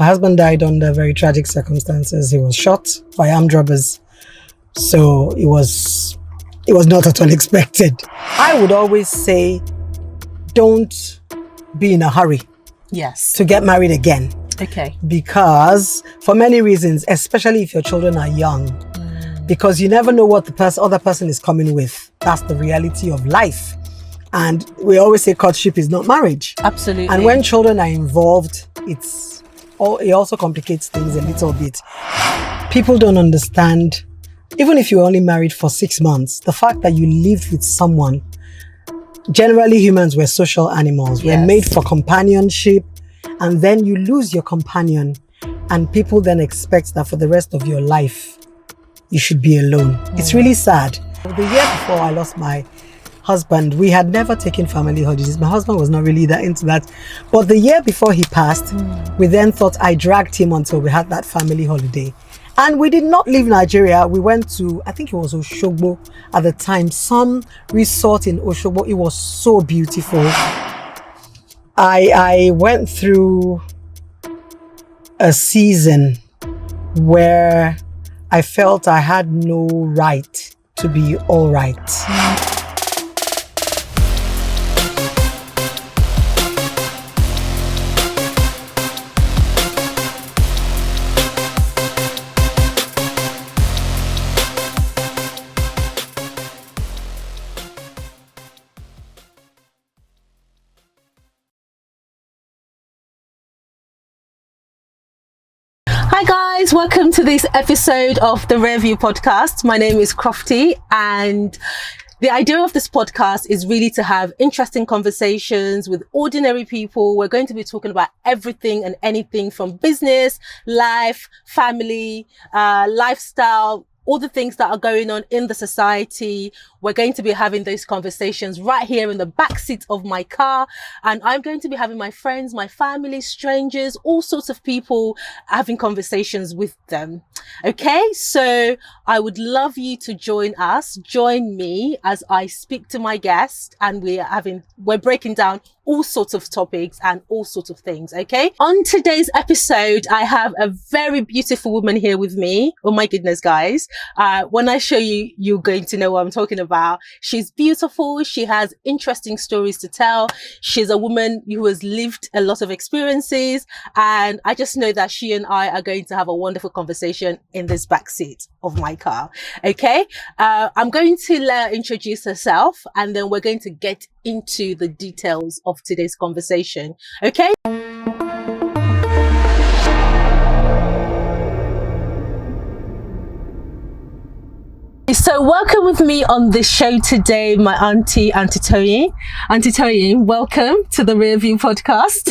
My husband died under very tragic circumstances. He was shot by armed robbers. So it was not at all expected. I would always say, don't be in a hurry to get married again. Okay. Because for many reasons, especially if your children are young, because you never know what the other person is coming with. That's the reality of life. And we always say courtship is not marriage. Absolutely. And when children are involved, it also complicates things a little bit. People don't understand, even if you're only married for 6 months, the fact that you lived with someone. Generally, humans were social animals. We're made for companionship, and then you lose your companion, and people then expect that for the rest of your life, you should be alone. It's really sad. The year before I lost my husband, we had never taken family holidays. My husband was not really that into that. But the year before he passed, we then thought I dragged him until we had that family holiday. And we did not leave Nigeria. We went to, I think it was Oshogbo at the time, some resort in Oshogbo. It was so beautiful. I went through a season where I felt I had no right to be all right. Hi guys, welcome to this episode of the Review podcast. My name is Crofty, and the idea of this podcast is really to have interesting conversations with ordinary people. We're going to be talking about everything and anything from business, life, family, lifestyle, all the things that are going on in the society. We're going to be having those conversations right here in the backseat of my car. And I'm going to be having my friends, my family, strangers, all sorts of people, having conversations with them. Okay, so I would love you to join me as I speak to my guest, and we're breaking down all sorts of topics and all sorts of things. Okay, on today's episode, I have a very beautiful woman here with me. Oh my goodness, guys. When I show you, you're going to know what I'm talking about. She's beautiful. She has interesting stories to tell. She's a woman who has lived a lot of experiences, and I just know that she and I are going to have a wonderful conversation in this backseat of my car. Okay, I'm going to let her introduce herself, and then we're going to get into the details of today's conversation. Okay. So welcome with me on the show today, my auntie Toyin. Auntie Toyin, welcome to the Review podcast.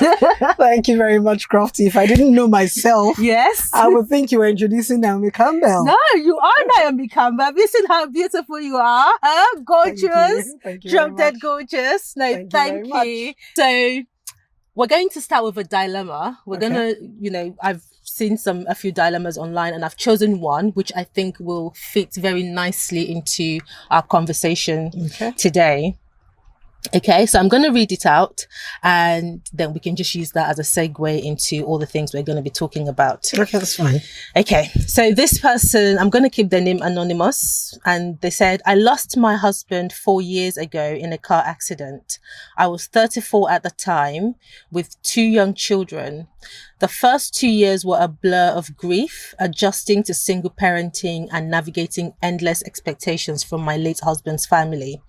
Thank you very much, Crofty. If I didn't know myself, yes, I would think you were introducing Naomi Campbell. No, you are Naomi Campbell. Listen how beautiful you are. Gorgeous. Thank you Drop dead gorgeous. No, thank you. So we're going to start with a dilemma. We're gonna, I've seen a few dilemmas online, and I've chosen one which I think will fit very nicely into our conversation today. Okay, so I'm going to read it out, and then we can just use that as a segue into all the things we're going to be talking about. Okay, that's fine. Okay, so this person, I'm going to keep their name anonymous, and they said, I lost my husband 4 years ago in a car accident. I was 34 at the time with 2 young children. The first 2 years were a blur of grief, adjusting to single parenting and navigating endless expectations from my late husband's family.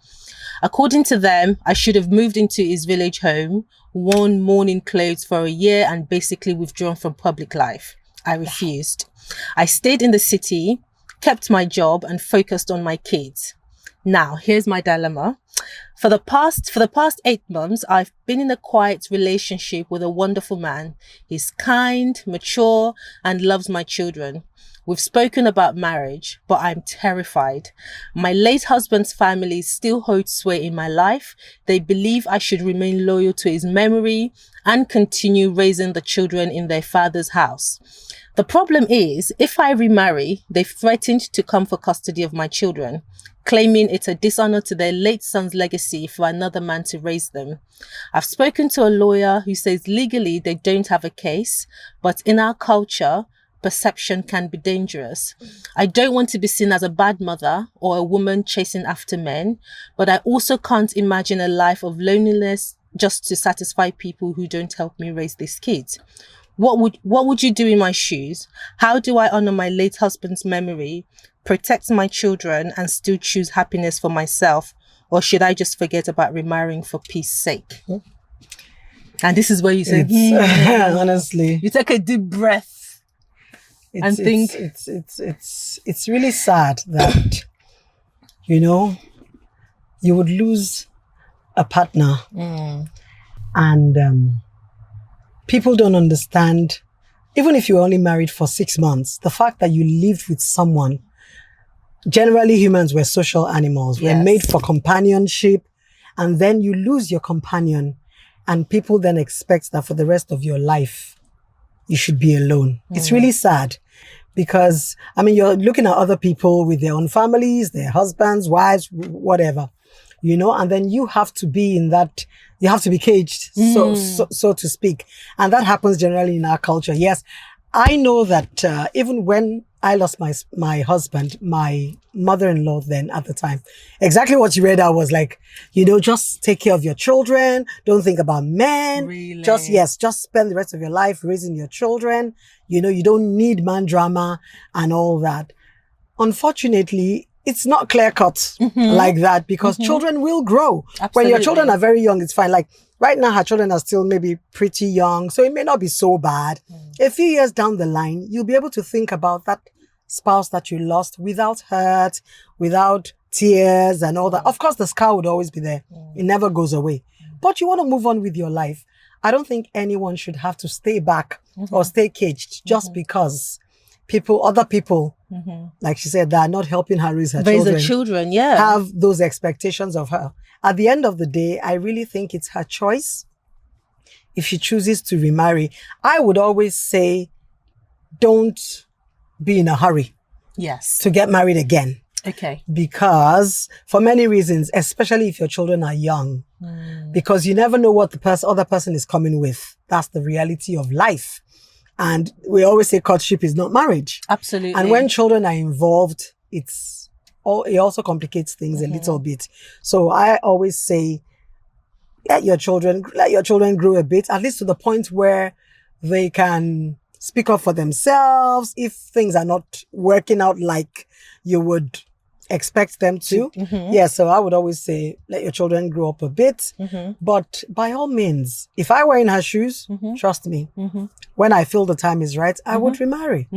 According to them, I should have moved into his village home, worn mourning clothes for a year, and basically withdrawn from public life. I refused. I stayed in the city, kept my job, and focused on my kids. Now, here's my dilemma. For the past 8 months, I've been in a quiet relationship with a wonderful man. He's kind, mature, and loves my children. We've spoken about marriage, but I'm terrified. My late husband's family still holds sway in my life. They believe I should remain loyal to his memory and continue raising the children in their father's house. The problem is, if I remarry, they've threatened to come for custody of my children, claiming it's a dishonor to their late son's son's legacy for another man to raise them. I've spoken to a lawyer who says legally they don't have a case, but in our culture, perception can be dangerous. I don't want to be seen as a bad mother or a woman chasing after men, but I also can't imagine a life of loneliness just to satisfy people who don't help me raise these kids. What would you do in my shoes? How do I honor my late husband's memory, protect my children, and still choose happiness for myself? Or should I just forget about remarrying for peace sake? And this is where you say, honestly, you take a deep breath and think. It's really sad that, you would lose a partner and people don't understand, even if you were only married for 6 months, the fact that you lived with someone. Generally, humans were social animals. Yes. We're made for companionship, and then you lose your companion, and people then expect that for the rest of your life, you should be alone. It's really sad because, you're looking at other people with their own families, their husbands, wives, whatever, and then you have to be in that. You have to be caged, so to speak. And that happens generally in our culture. Yes, I know that even when I lost my husband, my mother-in-law then at the time, exactly what you read out was like, just take care of your children. Don't think about men. Really? Just spend the rest of your life raising your children. You don't need man drama and all that. Unfortunately, it's not clear-cut like that because children will grow. Absolutely. When your children are very young, it's fine. Like right now, her children are still maybe pretty young, so it may not be so bad. A few years down the line, you'll be able to think about that spouse that you lost without hurt, without tears and all that. Of course, the scar would always be there. It never goes away. But you want to move on with your life. I don't think anyone should have to stay back or stay caged just because other people, like she said, that are not helping her raise her children, have those expectations of her. At the end of the day, I really think it's her choice. If she chooses to remarry, I would always say, don't be in a hurry. Yes. To get married again. Okay. Because for many reasons, especially if your children are young, because you never know what the other person is coming with. That's the reality of life. And we always say courtship is not marriage. Absolutely. And when children are involved, it also complicates things a little bit. So I always say, let your children grow a bit, at least to the point where they can speak up for themselves if things are not working out like you would expect them to. Yeah, so I would always say, let your children grow up a bit. But by all means, if I were in her shoes, trust me, when I feel the time is right, I would remarry.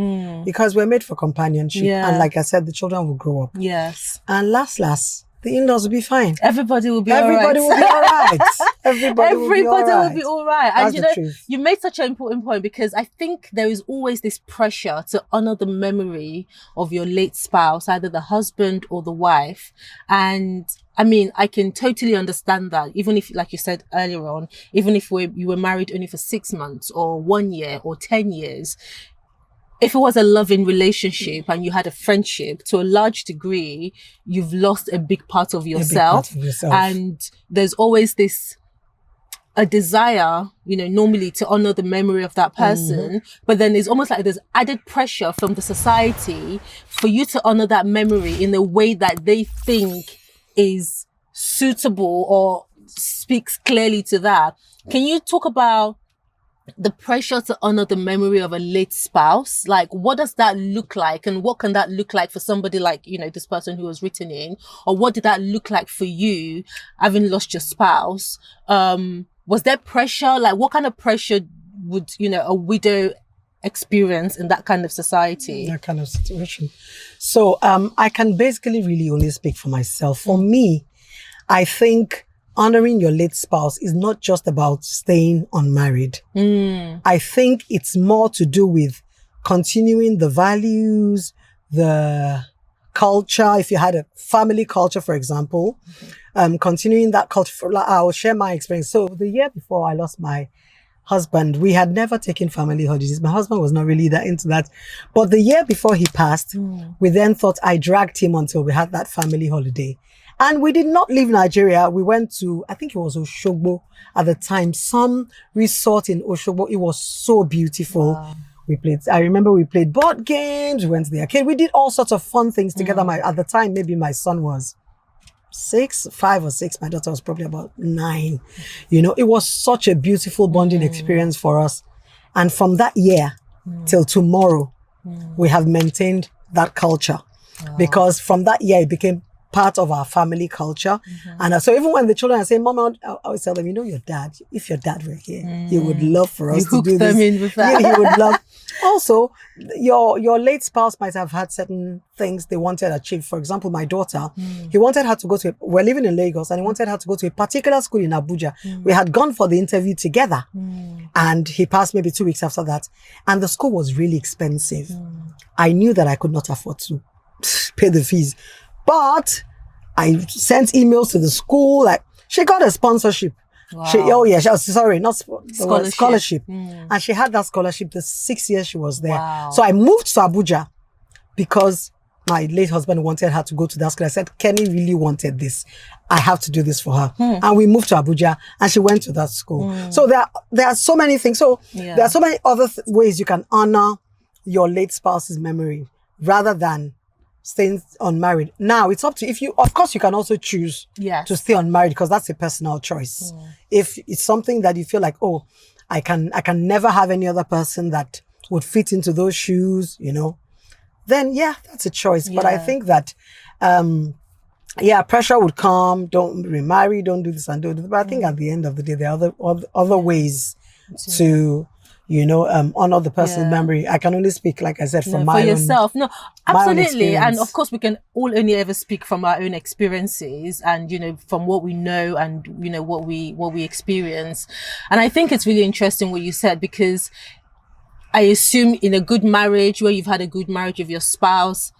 Because we're made for companionship. Yeah. And like I said, the children will grow up. Yes. And last, the in-laws will be fine. Everybody will be all right. Everybody will be all right. Everybody will be all right. And That's you made such an important point because I think there is always this pressure to honor the memory of your late spouse, either the husband or the wife. And I can totally understand that. Even if, like you said earlier on, even if you were married only for 6 months or 1 year or 10 years, if it was a loving relationship and you had a friendship, to a large degree, you've lost a big part of yourself. And there's always a desire, normally to honor the memory of that person. But then it's almost like there's added pressure from the society for you to honor that memory in a way that they think is suitable or speaks clearly to that. Can you talk about the pressure to honor the memory of a late spouse? Like, what does that look like? And what can that look like for somebody like, this person who was written in? Or what did that look like for you, having lost your spouse? Was there pressure? Like, what kind of pressure would, a widow experience in that kind of society? That kind of situation. So, I can basically really only speak for myself. For me, I think honoring your late spouse is not just about staying unmarried. I think it's more to do with continuing the values, the culture. If you had a family culture, for example, continuing that culture. I'll share my experience. So the year before I lost my husband, we had never taken family holidays. My husband was not really that into that. But the year before he passed, we then thought I dragged him until we had that family holiday. And we did not leave Nigeria. We went to, I think it was Oshogbo at the time, some resort in Oshogbo. It was so beautiful. Wow. I remember we played board games, we went to the arcade. We did all sorts of fun things together. At the time, maybe my son was 5 or 6. My daughter was probably about 9. You know, it was such a beautiful bonding experience for us. And from that year till tomorrow, we have maintained that culture. Wow. Because from that year, it became part of our family culture. And so even when the children are saying, Mama, I always tell them, you know, your dad, if your dad were here, he would love for us to do this. You hooked them in with that. Yeah, he would love. Also, your late spouse might have had certain things they wanted achieved. For example, my daughter, he wanted her to go to, we're living in Lagos, and he wanted her to go to a particular school in Abuja. We had gone for the interview together, and he passed maybe 2 weeks after that. And the school was really expensive. I knew that I could not afford to pay the fees. But I sent emails to the school, like, she got a sponsorship. Wow. Scholarship. And she had that scholarship the 6 years she was there. Wow. So I moved to Abuja because my late husband wanted her to go to that school. I said, Kenny really wanted this. I have to do this for her. And we moved to Abuja and she went to that school. So there are so many things. So there are so many other ways you can honor your late spouse's memory rather than staying unmarried. Now it's up to of course you can also choose to stay unmarried because that's a personal choice. If it's something that you feel like, oh, I can never have any other person that would fit into those shoes, you know, then that's a choice. But I think that pressure would come, don't remarry, don't do this and don't do that. But I think at the end of the day there are other ways to honor the person's memory. I can only speak, like I said, from my own. For yourself. No, absolutely. And of course, we can all only ever speak from our own experiences and, from what we know and, what we experience. And I think it's really interesting what you said, because I assume in a good marriage, where you've had a good marriage with your spouse,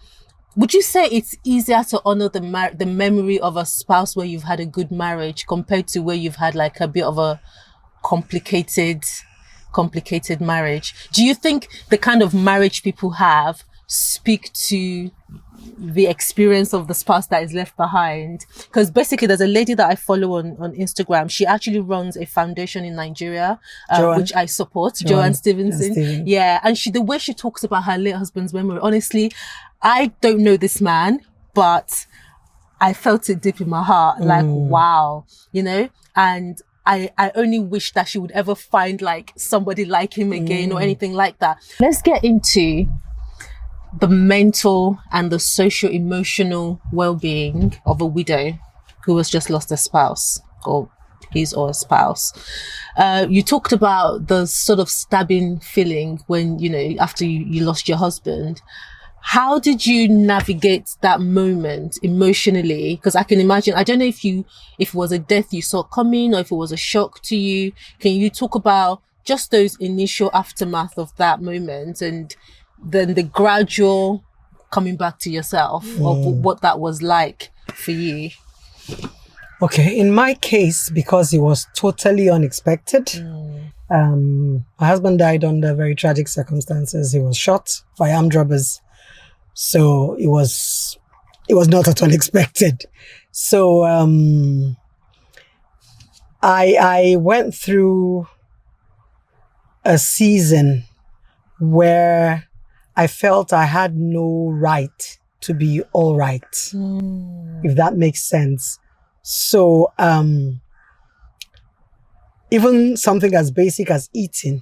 would you say it's easier to honor the memory of a spouse where you've had a good marriage compared to where you've had like a bit of a complicated marriage? Do you think the kind of marriage people have speak to the experience of the spouse that is left behind? Because basically there's a lady that I follow on Instagram. She actually runs a foundation in Nigeria, which I support, Joanne Stevenson. Yeah. And the way she talks about her late husband's memory, honestly, I don't know this man, but I felt it deep in my heart. Like, wow, and I only wish that she would ever find like somebody like him again or anything like that. Let's get into the mental and the socio-emotional well-being of a widow who has just lost a spouse, or his or her spouse. You talked about the sort of stabbing feeling when, after you lost your husband. How did you navigate that moment emotionally? Because I can imagine, I don't know if it was a death you saw coming or if it was a shock to you. Can you talk about just those initial aftermath of that moment and then the gradual coming back to yourself of what that was like for you? Okay, in my case, because it was totally unexpected, my husband died under very tragic circumstances. He was shot by armed robbers. So it was not at all expected. So I went through a season where I felt I had no right to be all right, if that makes sense. So even something as basic as eating,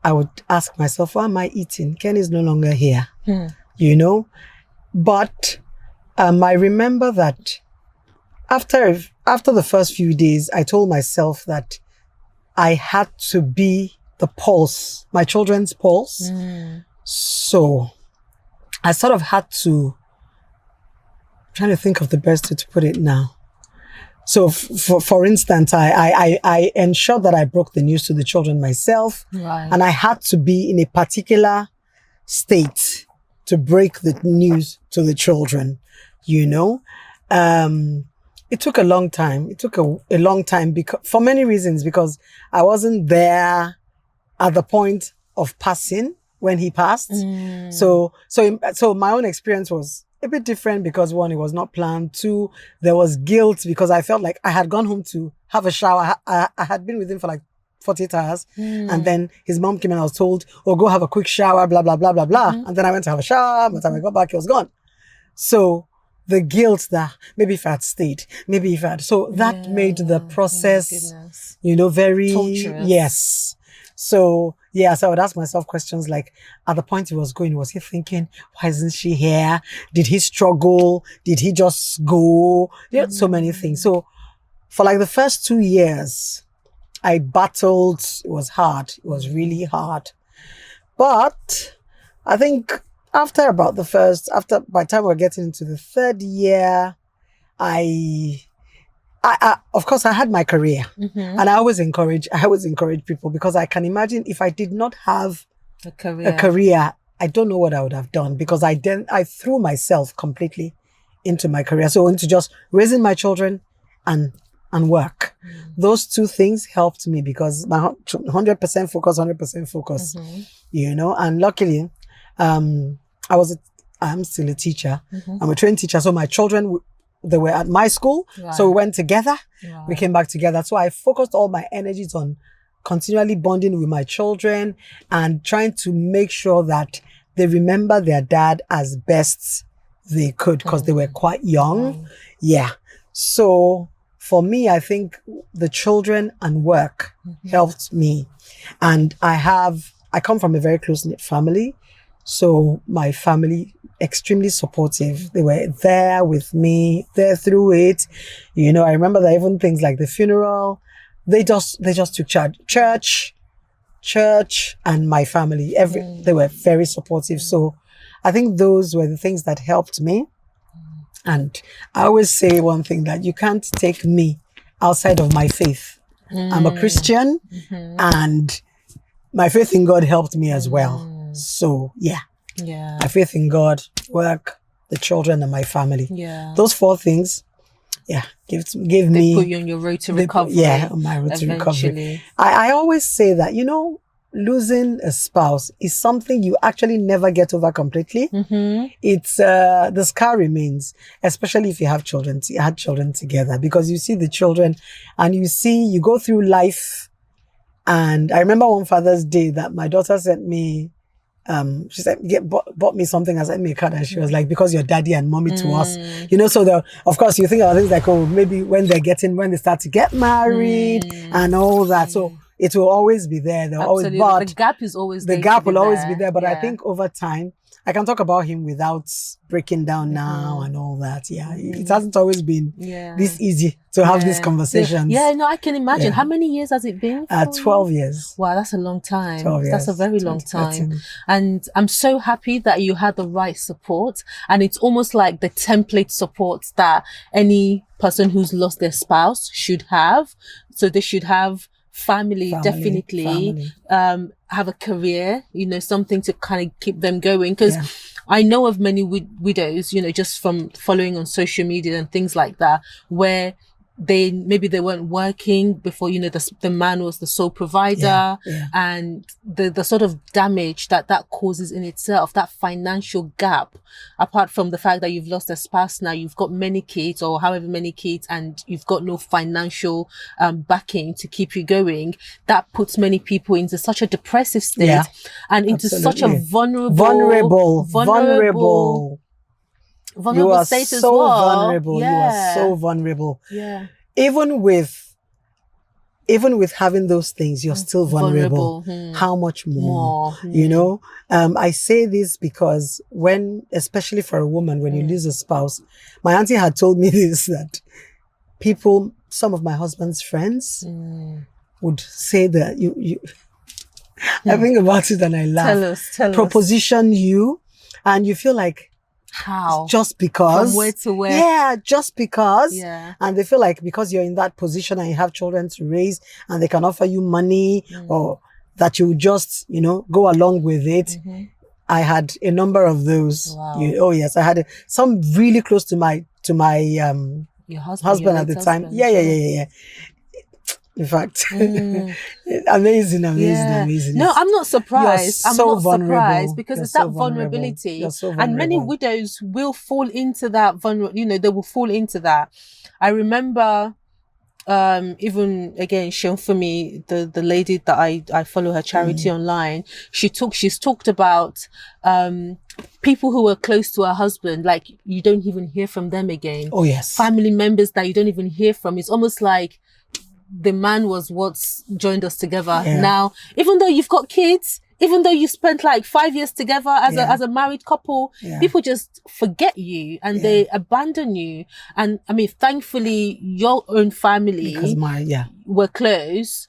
I would ask myself, why am I eating? Ken is no longer here. But I remember that after the first few days, I told myself that I had to be the pulse, my children's pulse. So I sort of had to, I'm trying to think of the best way to put it now. So for instance, I ensured that I broke the news to the children myself. Right. And I had to be in a particular state to break the news to the children, It took a long time. It took a long time for many reasons, because I wasn't there at the point of passing when he passed. So my own experience was a bit different because one, it was not planned. Two, there was guilt because I felt like I had gone home to have a shower. I had been with him for like 48 hours. And then his mom came and I was told, oh, go have a quick shower, blah, blah, blah, blah, blah. And then I went to have a shower. By the time I got back, he was gone. So the guilt that maybe if I had stayed, maybe if I had, so that made the process, very torturous. Yes. So I would ask myself questions like, at the point he was going, was he thinking, why isn't she here? Did he struggle? Did he just go? So many things. So for like the first 2 years, I battled. It was hard. It was really hard. But I think by the time we're getting into the third year, I of course I had my career, and I always encourage people, because I can imagine if I did not have a career, I don't know what I would have done, because I threw myself completely into my career. So into just raising my children and work. Those two things helped me, because my 100% focus, and luckily, I'm still a teacher. I'm a trained teacher. So my children, they were at my school. Right. So we went together. Right. We came back together. So I focused all my energies on continually bonding with my children and trying to make sure that they remember their dad as best they could, because they were quite young. Yeah. So for me, I think the children and work helped me. And I come from a very close-knit family. So my family, extremely supportive. They were there with me, there through it. I remember that even things like the funeral, they just took charge. Church and my family, they were very supportive. So I think those were the things that helped me. And I always say one thing, that you can't take me outside of my faith. I'm a Christian, and my faith in God helped me as well. So my faith in God, work, the children, and my family. Those four things, gave me. Put you on your road to recovery. On my road to recovery. I always say that, losing a spouse is something you actually never get over completely. It's the scar remains, especially if you have children. You had children together, because you see the children and you go through life. And I remember one Father's Day that my daughter sent me. She said, bought me something and sent me a card, and she was like, because you're daddy and mommy to us, so of course you think about things like, oh, maybe when they start to get married and all that. So it will always be there. The gap is always the gap will always be there. But I think over time, I can talk about him without breaking down now and all that. It hasn't always been this easy to have these conversations. I can imagine. How many years has it been? 12 years. Wow, that's a long time. 12 years. That's a very long time. And I'm so happy that you had the right support. And it's almost like the template support that any person who's lost their spouse should have. So they should have family, definitely. Have a career, something to kind of keep them going. Because I know of many widows, just from following on social media and things like that, where they weren't working before, the man was the sole provider, and the sort of damage that causes in itself, that financial gap, apart from the fact that you've lost a spouse, now you've got many kids or however many kids, and you've got no financial backing to keep you going. That puts many people into such a depressive state and into such a vulnerable state as well. Vulnerable. You are so vulnerable. Even with having those things, you're still vulnerable. How much more? I say this because especially for a woman, when you lose a spouse, my auntie had told me this, that some of my husband's friends would say that I think about it and I laugh. Tell us. Proposition you, and you feel like, how? Just because. From where to where? Yeah, just because. Yeah. And they feel like because you're in that position and you have children to raise and they can offer you money, or that you just, go along with it. I had a number of those. Wow. Yes, I had some really close to my your husband at the time. Yeah. In fact, amazing. No, I'm not surprised. I'm so not vulnerable. surprised because You're it's so that vulnerable. vulnerability. You're so And many vulnerable. widows will fall into that they will fall into that. I remember even again for me, the lady that I follow her charity online, she's talked about people who were close to her husband, like you don't even hear from them again. Oh yes. Family members that you don't even hear from. It's almost like the man was what's joined us together. Yeah. Now, even though you've got kids, even though you spent like 5 years together as a married couple, people just forget you and they abandon you. And I mean, thankfully, your own family were close.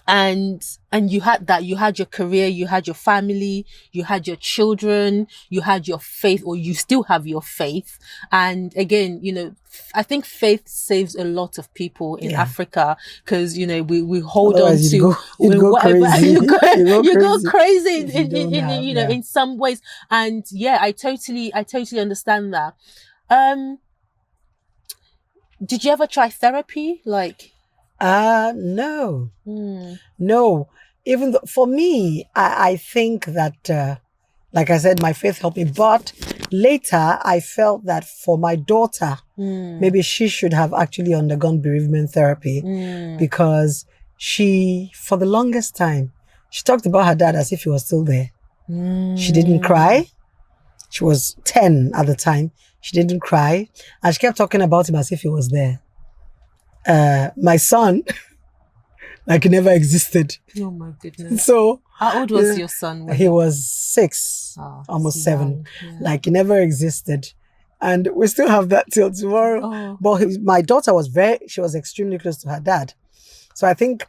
And you had your career, you had your family, you had your children, you had your faith, or you still have your faith. And again, I think faith saves a lot of people in Africa, because we hold Otherwise on to whatever. you go Crazy crazy in in some ways. And I totally understand that. Did you ever try therapy? No. No. Even though, for me, I think that, like I said, my faith helped me. But later, I felt that for my daughter, maybe she should have actually undergone bereavement therapy, because for the longest time, she talked about her dad as if he was still there. She didn't cry. She was 10 at the time. She didn't cry. And she kept talking about him as if he was there. My son, like he never existed. Oh my goodness. So how old was your son? He was 6, almost 7. Like he never existed. And we still have that till tomorrow. But my daughter she was extremely close to her dad. So I think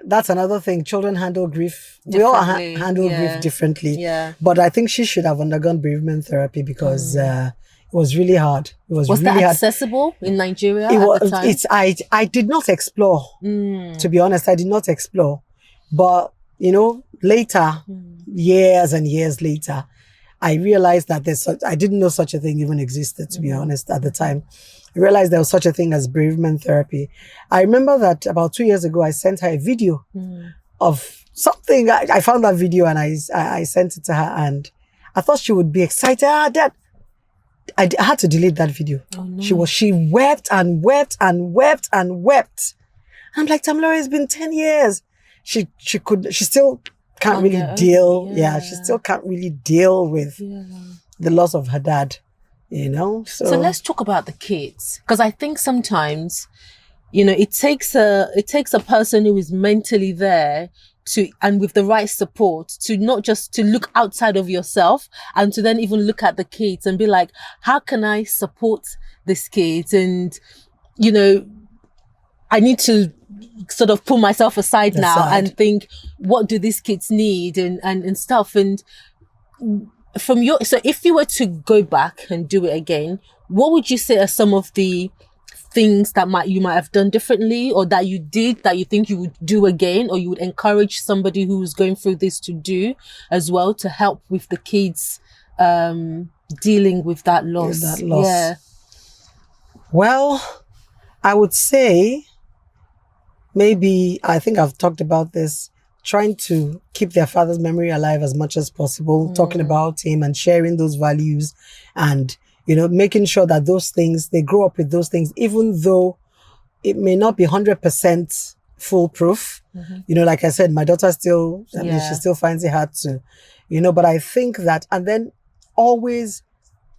that's another thing. Children handle grief. We all handle grief differently. Yeah. But I think she should have undergone bereavement therapy, because it was really hard. It was really that hard. Accessible in Nigeria at the time? I did not explore. To be honest, I did not explore. But, later, years and years later, I realized that I didn't know such a thing even existed, to be honest, at the time. I realized there was such a thing as bereavement therapy. I remember that about 2 years ago, I sent her a video of something. I found that video and I sent it to her, and I thought she would be excited. Dad. I had to delete that video. Oh, no. She wept and wept and wept and wept. I'm like, Tamilore, it's been 10 years. She still can't really deal. She still can't really deal with the loss of her dad, So let's talk about the kids. Because I think sometimes, it takes a person who is mentally there and with the right support to not just to look outside of yourself, and to then even look at the kids and be like, how can I support these kids? And, I need to sort of pull myself aside now and think, what do these kids need and stuff. And so if you were to go back and do it again, what would you say are some of the things that you might have done differently, or that you did that you think you would do again, or you would encourage somebody who's going through this to do as well, to help with the kids dealing with that loss? Yeah. Well, I would say maybe, I think I've talked about this, trying to keep their father's memory alive as much as possible, talking about him and sharing those values, and making sure that those things, they grow up with those things, even though it may not be 100% foolproof. Like I said, my daughter still, she still finds it hard to, but I think that, and then always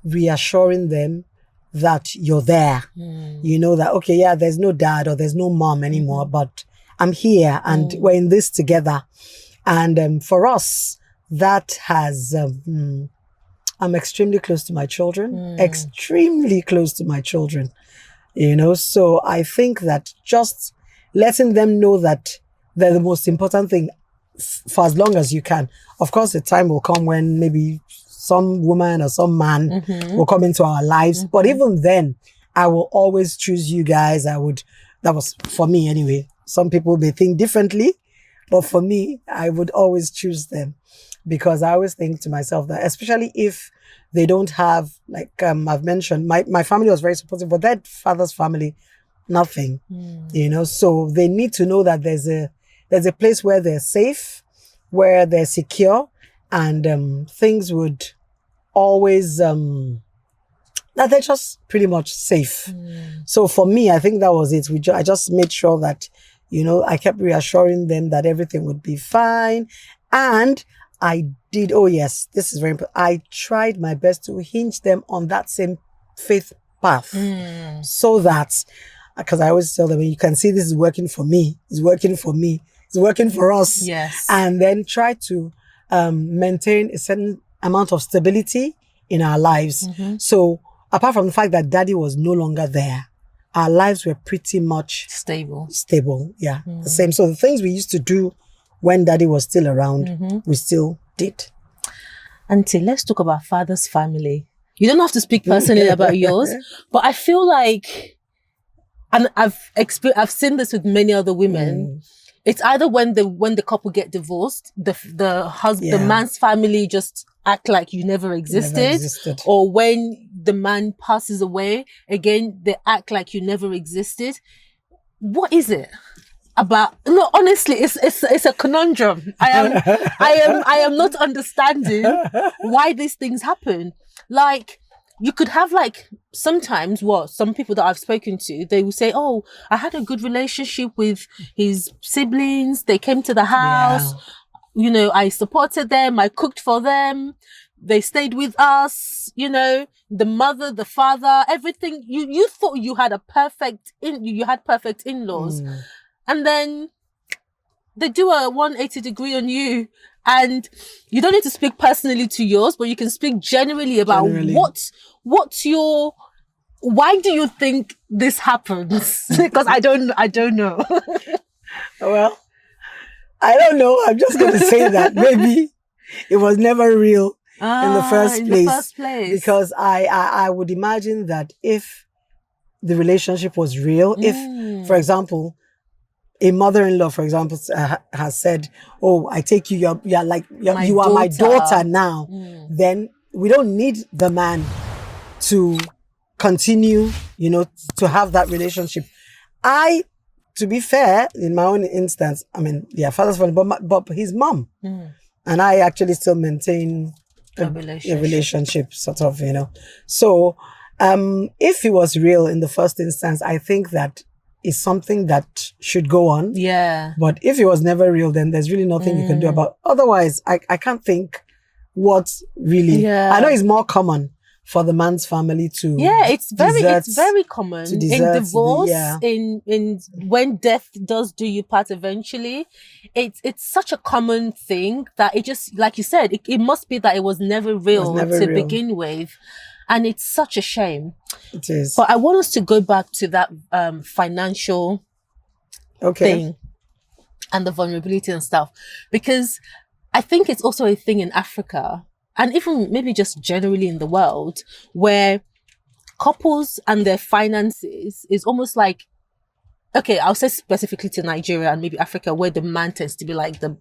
reassuring them that you're there. That, okay, there's no dad or there's no mom anymore, but I'm here and we're in this together. And for us, that has, I'm extremely close to my children, extremely close to my children, so I think that just letting them know that they're the most important thing for as long as you can. Of course, the time will come when maybe some woman or some man will come into our lives. But even then, I will always choose you guys. That was for me anyway. Some people may think differently, but for me, I would always choose them, because I always think to myself that, especially if they don't have, like I've mentioned, my family was very supportive, but that father's family nothing, so they need to know that there's a place where they're safe, where they're secure, and things would always, that they're just pretty much safe. So for me, I think that was it. I just made sure that, I kept reassuring them that everything would be fine. And I did, oh yes, this is very important. I tried my best to hinge them on that same faith path. So that, because I always tell them, you can see this is working for me. It's working for me. It's working for us. Yes. And then try to maintain a certain amount of stability in our lives. So apart from the fact that daddy was no longer there, our lives were pretty much stable. Yeah, the same. So the things we used to do when daddy was still around, we still did. Auntie, let's talk about father's family. You don't have to speak personally about yours, but I feel like, and I've seen this with many other women. It's either when the couple get divorced, the man's family just act like you never existed, or when the man passes away, again they act like you never existed. What is it about? No, honestly, it's a conundrum. I am not understanding why these things happen. Like, you could have, like, sometimes some people that I've spoken to, they will say, oh, I had a good relationship with his siblings. They came to the house. I supported them. I cooked for them. They stayed with us. The mother, the father, everything. You thought you had perfect in-laws. And then they do a 180 degree on you. And you don't need to speak personally to yours, but you can speak generally about why do you think this happens? Because I don't know. Well, I don't know. I'm just going to say that maybe it was never real in the first place. Because I would imagine that if the relationship was real, if, for example, a mother-in-law, for example, has said, "Oh, I take you. You are my daughter now." Then we don't need the man to continue, to have that relationship. To be fair, in my own instance, I mean, father's family, but his mom and I actually still maintain a relationship, sort of, So, if it was real in the first instance, I think that is something that should go on. Yeah. But if it was never real, then there's really nothing you can do about. Otherwise, I can't think what's really. Yeah. I know it's more common for the man's family to. Yeah, it's very common in divorce. In when death does do you part eventually, it's such a common thing that it just, like you said, it must be that it was never real begin with. And it's such a shame. It is. But I want us to go back to that financial thing and the vulnerability and stuff. Because I think it's also a thing in Africa, and even maybe just generally in the world, where couples and their finances is almost like, okay, I'll say specifically to Nigeria and maybe Africa, where the man tends to be like the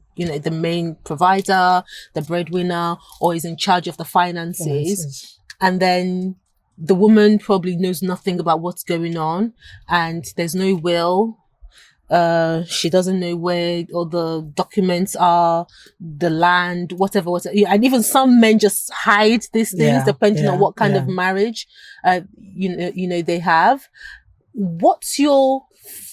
main provider, the breadwinner, or is in charge of the finances. And then the woman probably knows nothing about what's going on, and there's no will. She doesn't know where all the documents are, the land, whatever. And even some men just hide these things depending on what kind of marriage, they have. What's your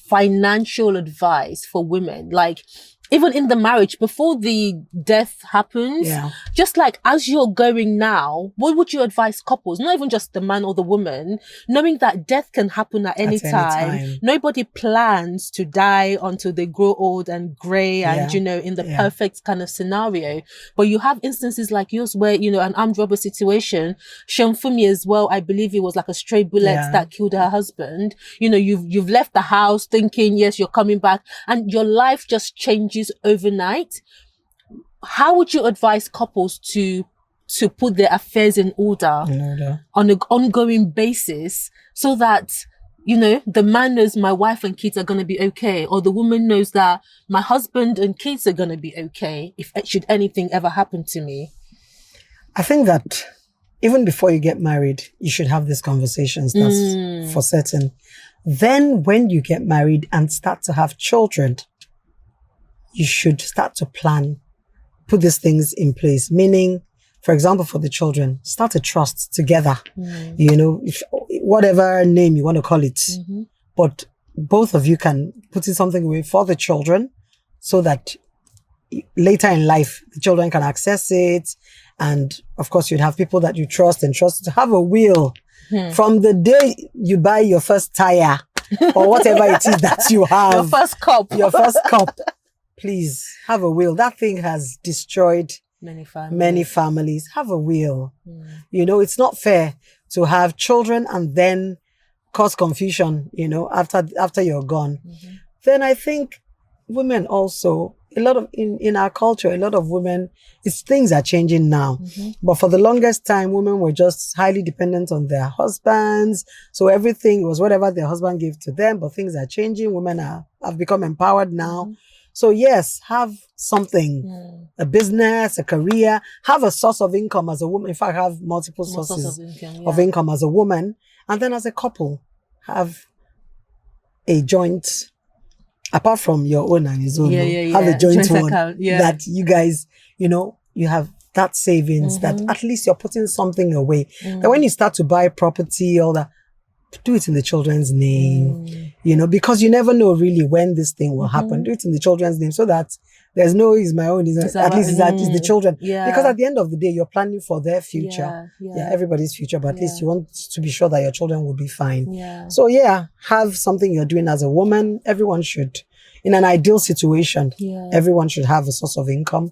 financial advice for women? Like, even in the marriage, before the death happens, just like as you're going now, what would you advise couples? Not even just the man or the woman, knowing that death can happen at any time. Nobody plans to die until they grow old and grey and, in the perfect kind of scenario. But you have instances like yours where, an armed robbery situation, Shamfumi as well, I believe it was like a stray bullet that killed her husband. You've left the house thinking, yes, you're coming back, and your life just changes overnight. How would you advise couples to put their affairs in order on an ongoing basis, so that the man knows my wife and kids are going to be okay, or the woman knows that my husband and kids are going to be okay if should anything ever happen to me? I think that even before you get married, you should have these conversations. That's for certain. Then when you get married and start to have children, you should start to plan, put these things in place. Meaning, for example, for the children, start a trust together. You know, whatever name you want to call it. But both of you can put in something away for the children so that later in life, the children can access it. And of course, you'd have people that you trust and trust to have a will. From the day you buy your first tire or whatever it is that you have. Your first cup. Your first cup. Please have a will. That thing has destroyed many families. Have a will. You know, it's not fair to have children and then cause confusion, you know, after you're gone. Then I think women also, a lot of, in our culture, a lot of women, things are changing now. But for the longest time, women were just highly dependent on their husbands. So everything was whatever their husband gave to them, but things are changing. Women have become empowered now. So yes, have something, a business, a career, have a source of income as a woman. In fact, have multiple sources of income as a woman. And then as a couple, have a joint, apart from your own and his own, have a joint one account, that you guys, you know, you have that savings, that at least you're putting something away. That when you start to buy property, all that, do it in the children's name, you know, because you never know really when this thing will happen. Do it in the children's name so that there's no, it's my own, at least it's the children. Because at the end of the day, you're planning for their future. Everybody's future, but at least you want to be sure that your children will be fine. So have something you're doing as a woman. Everyone should, in an ideal situation, everyone should have a source of income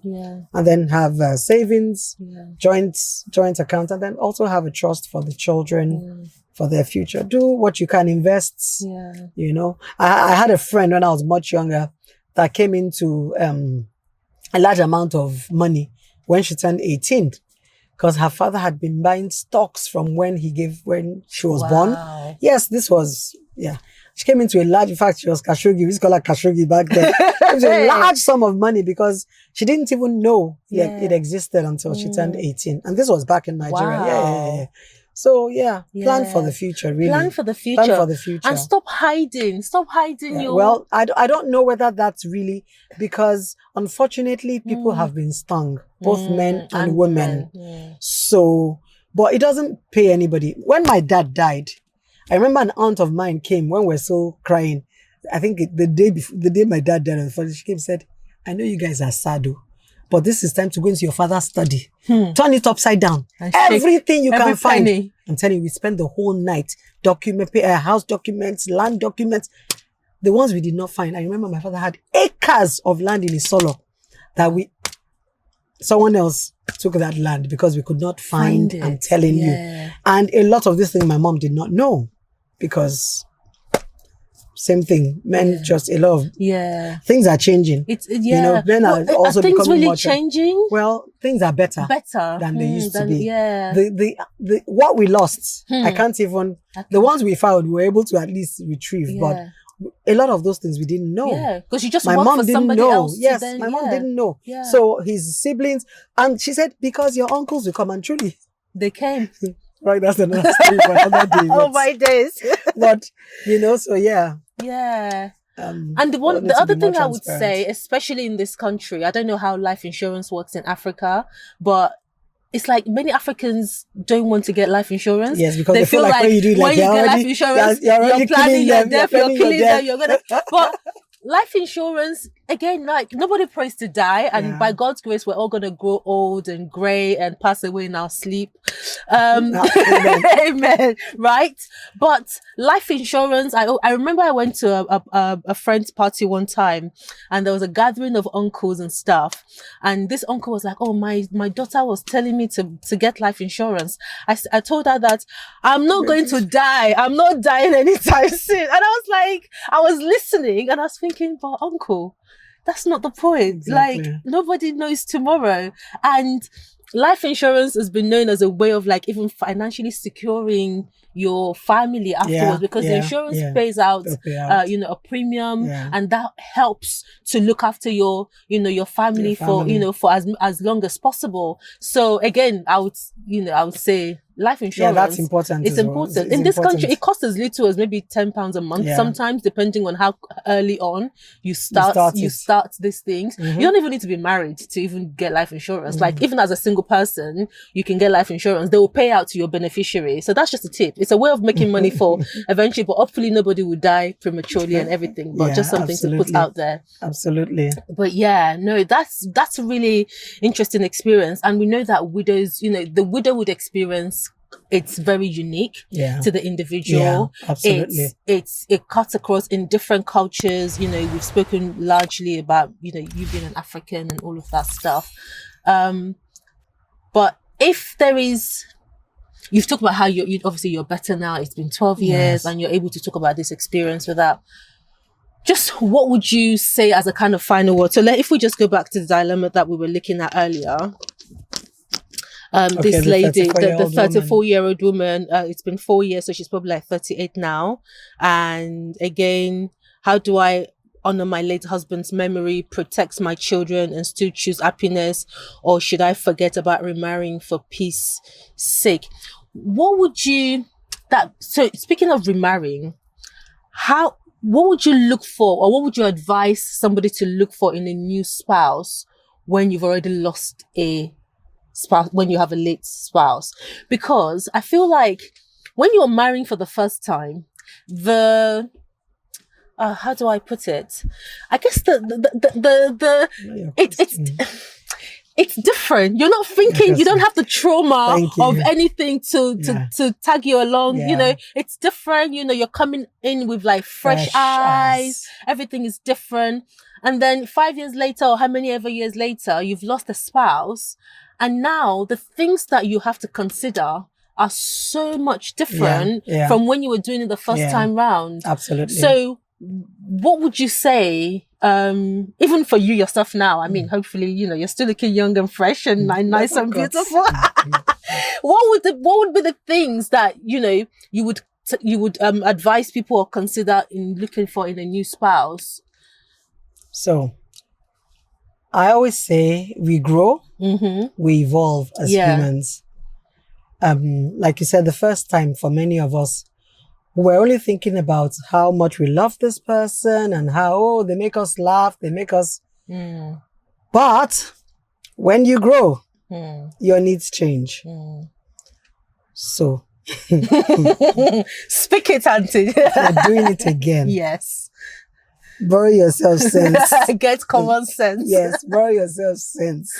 and then have savings, joint account, and then also have a trust for the children. For their future. Do what you can invest. You know, I had a friend when I was much younger that came into a large amount of money when she turned 18 because her father had been buying stocks from when she was born. Yes, this was, She came into a large, in fact, she was Khashoggi. We used to call her Khashoggi back then. It was a large sum of money because she didn't even know it existed until she turned 18. And this was back in Nigeria. So plan for the future, really. Plan for the future. Plan for the future. And stop hiding. Stop hiding your... Well, I don't know whether that's really, because unfortunately people have been stung, both men and women. So, but it doesn't pay anybody. When my dad died, I remember an aunt of mine came when we were still crying. I think the day my dad died, she came and said, I know you guys are sad, but this is time to go into your father's study. Turn it upside down. Everything you can find. Penny. I'm telling you, we spent the whole night house documents, land documents. The ones we did not find. I remember my father had acres of land in his solo that someone else took that land because we could not find it. I'm telling you. And a lot of this thing my mom did not know because same thing. Men just a lot of things are changing. You know, men are also things becoming really changing. Well, things are better than they used to be. The what we lost, I can't even. The ones we found, we were able to at least retrieve, but a lot of those things we didn't know. Because you just my work mom for didn't somebody know. else. Yes, my mom didn't know. So his siblings, and she said because your uncles will come, and truly they came. Right, that's another story for another day. Oh my days! But you know, so and the other thing I would say, especially in this country, I don't know how life insurance works in Africa, but it's like many Africans don't want to get life insurance. Yes, because they feel like when you do, like, when you get life insurance, you're planning your death, you're killing them, you're gonna. But life insurance, again, like nobody prays to die, and by God's grace, we're all gonna grow old and grey and pass away in our sleep. Amen. Right? But life insurance, I remember I went to a friend's party one time, and there was a gathering of uncles and stuff, and this uncle was like, "Oh, my daughter was telling me to get life insurance." I told her that I'm not going to die. I'm not dying anytime soon. And I was listening, and I was thinking, but uncle, that's not the point. Exactly. Like, nobody knows tomorrow. And life insurance has been known as a way of like even financially securing your family afterwards, because the insurance pays out, a premium, and that helps to look after your family for as long as possible. So again, I would say life insurance. Yeah, that's important. It's important. In this country, it costs as little as maybe £10 a month. Sometimes, depending on how early on you start these things. You don't even need to be married to even get life insurance. Like, even as a single person, you can get life insurance. They will pay out to your beneficiary. So that's just a tip. It's a way of making money for eventually, but hopefully nobody will die prematurely and everything. But just something to put out there. Absolutely. But yeah, no, that's a really interesting experience. And we know that widows, the widowhood experience, it's very unique to the individual. Yeah, absolutely. It cuts across in different cultures. We've spoken largely about, you being an African and all of that stuff. But if there is, you've talked about how obviously you're better now. It's been 12 years and you're able to talk about this experience without. Just what would you say as a kind of final word? So if we just go back to the dilemma that we were looking at earlier. This lady, the 34-year-old woman, it's been 4 years, so she's probably like 38 now. And again, how do I honor my late husband's memory, protect my children, and still choose happiness? Or should I forget about remarrying for peace sake? So speaking of remarrying, what would you look for, or what would you advise somebody to look for in a new spouse when you've already lost a spouse, when you have a late spouse? Because I feel like when you're marrying for the first time, how do I put it? I guess it's different. You're not thinking, you don't have the trauma of anything to tag you along. It's different. You're coming in with like fresh eyes. Everything is different. And then 5 years later, or how many ever years later, you've lost a spouse. And now the things that you have to consider are so much different from when you were doing it the first time round. Absolutely. So what would you say, even for you yourself now? I mean, hopefully, you're still looking young and fresh and nice and beautiful. What would be the things that, you would advise people or consider in looking for in a new spouse? So I always say we grow, we evolve as humans. Like you said, the first time for many of us, we're only thinking about how much we love this person and how, they make us laugh, they make us... But when you grow, your needs change. So... Speak it, auntie. You're doing it again. Yes. Borrow yourself sense. Get common sense. Yes, borrow yourself sense.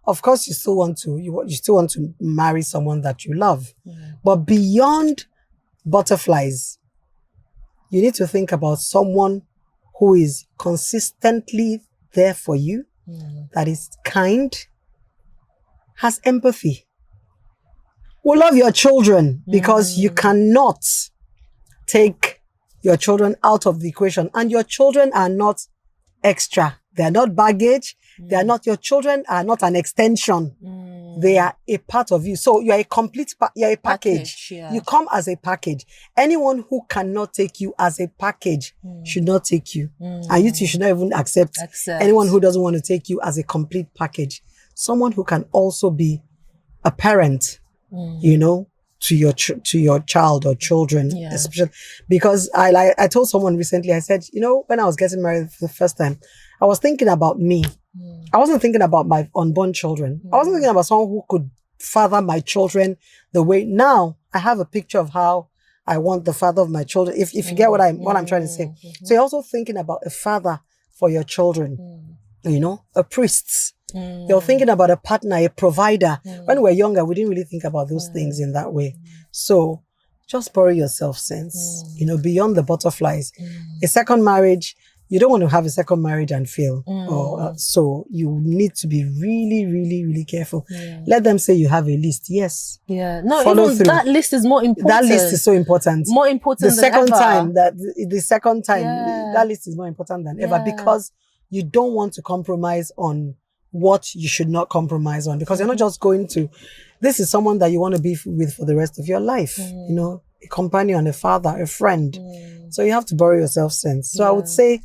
Of course, you still want to marry someone that you love. But beyond butterflies, you need to think about someone who is consistently there for you, that is kind, has empathy. Will love your children, because you cannot take your children out of the equation, and your children are not extra. They are not baggage. They are not, your children are not an extension. They are a part of you. So you are a complete, you're a package. You come as a package. Anyone who cannot take you as a package should not take you. And you two should not even accept anyone who doesn't want to take you as a complete package. Someone who can also be a parent, to your child or children, especially because I told someone recently, I said, when I was getting married for the first time, I was thinking about me. I wasn't thinking about my unborn children. I wasn't thinking about someone who could father my children the way. Now I have a picture of how I want the father of my children. If you get what I'm trying to say. So you're also thinking about a father for your children, a priest. You're thinking about a partner, a provider. When we're younger, we didn't really think about those things in that way. So just borrow yourself sense, beyond the butterflies. A second marriage, you don't want to have a second marriage and fail. So you need to be really, really, really careful. Let them say you have a list. Yes. Yeah. No, even that list is more important. That list is so important. More important than ever. The second time, that list is more important than ever, because you don't want to compromise on what you should not compromise on, because you're not just going to, this is someone that you want to be with for the rest of your life, a companion, a father, a friend. So you have to borrow yourself sense. So I would say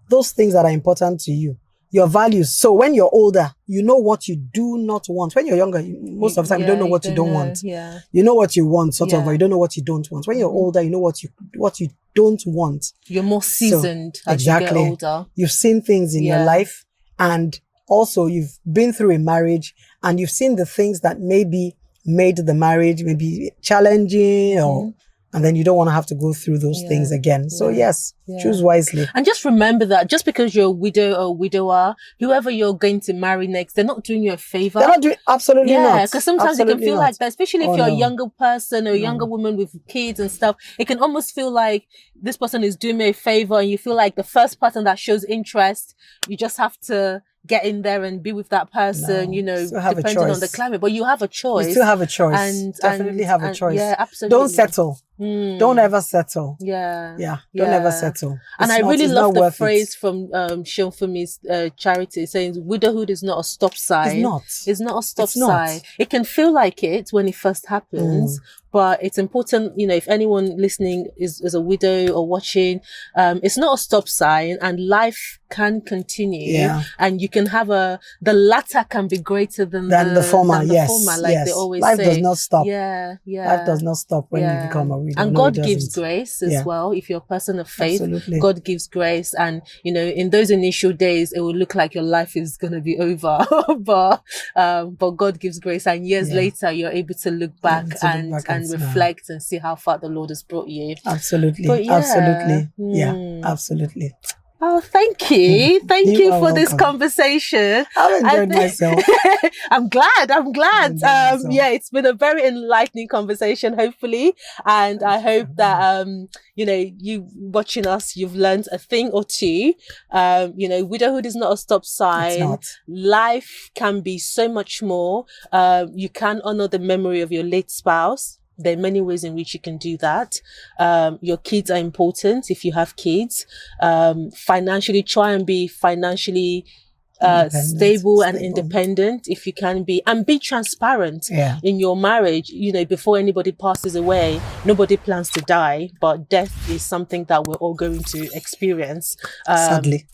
those things that are important to you, your values. So when you're older, you know what you do not want. When you're younger, most of the time you don't know what you don't want. Yeah. You know what you want, sort of, Yeah. but you don't know what you don't want. When you're older, you know what you don't want. You're more seasoned as exactly. you get older. You've seen things in your life, and also you've been through a marriage, and you've seen the things that maybe made the marriage maybe challenging, or and then you don't want to have to go through those things again. So yes, choose wisely. And just remember that just because you're a widow or widower, whoever you're going to marry next, they're not doing you a favor. They're not doing, absolutely not. Yeah, because sometimes it can feel like that, especially if you're a younger person or a younger woman with kids and stuff. It can almost feel like this person is doing me a favor, and you feel like the first person that shows interest, you just have to get in there and be with that person, you know, depending on the climate. But you have a choice. You still have a choice. And definitely have a choice. Yeah, absolutely. Don't settle. Don't ever settle. Yeah. Don't ever settle. And I really love the phrase from Sean Fumi's charity saying, widowhood is not a stop sign. It's not a stop sign. It can feel like it when it first happens, but it's important, you know, if anyone listening is a widow or watching, it's not a stop sign, and life can continue, and you can have the latter can be greater than the former. Like they always say. Life does not stop. Life does not stop when you become a widow. And God gives grace as well. If you're a person of faith, God gives grace. And, you know, in those initial days, it will look like your life is going to be over, but God gives grace. And years later, you're able to look back and reflect and see how far the Lord has brought you. Absolutely. Absolutely. Oh, thank you. Thank you for this conversation. I've enjoyed myself. I'm glad. It's been a very enlightening conversation, hopefully. And I hope that, you know, you watching us, you've learned a thing or two. You know, widowhood is not a stop sign. It's not. Life can be so much more. You can honor the memory of your late spouse. There are many ways in which you can do that. Your kids are important if you have kids. Financially, try and be financially stable and independent if you can be, and be transparent in your marriage. You know, before anybody passes away, nobody plans to die, but death is something that we're all going to experience. Sadly.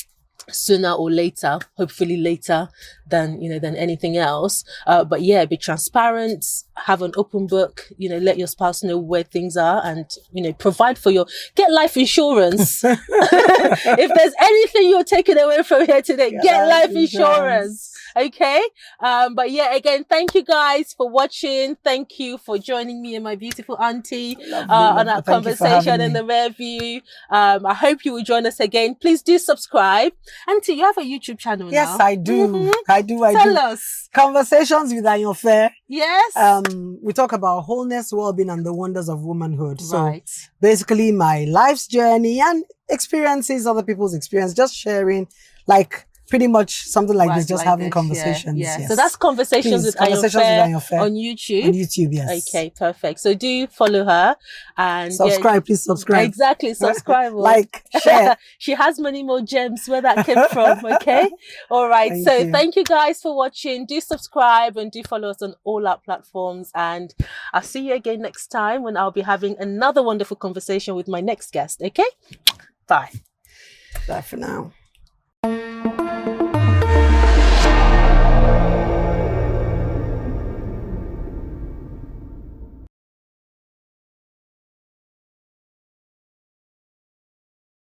Sooner or later, hopefully later than anything else. But yeah, be transparent, have an open book, you know, let your spouse know where things are, and, you know, provide for get life insurance. If there's anything you're taking away from here today, get life insurance. Okay. But yeah, again, thank you guys for watching. Thank you for joining me and my beautiful auntie on our conversation in the rear view. I hope you will join us again. Please do subscribe. Auntie, you have a YouTube channel now. Yes, I do. I do. Tell us. Conversations with Ayanfeoluwa. Yes. We talk about wholeness, well-being, and the wonders of womanhood. So basically my life's journey and experiences, other people's experience, just sharing, like, pretty much something like this, just having conversations. Yes. So that's Conversations with Ayanfeoluwa on YouTube. On YouTube, yes. Okay, perfect. So do follow her and subscribe. Please subscribe. Exactly, subscribe. Like, share. She has many more gems where that came from. Okay. All right. Thank you guys for watching. Do subscribe and do follow us on all our platforms. And I'll see you again next time when I'll be having another wonderful conversation with my next guest. Okay. Bye. Bye for now.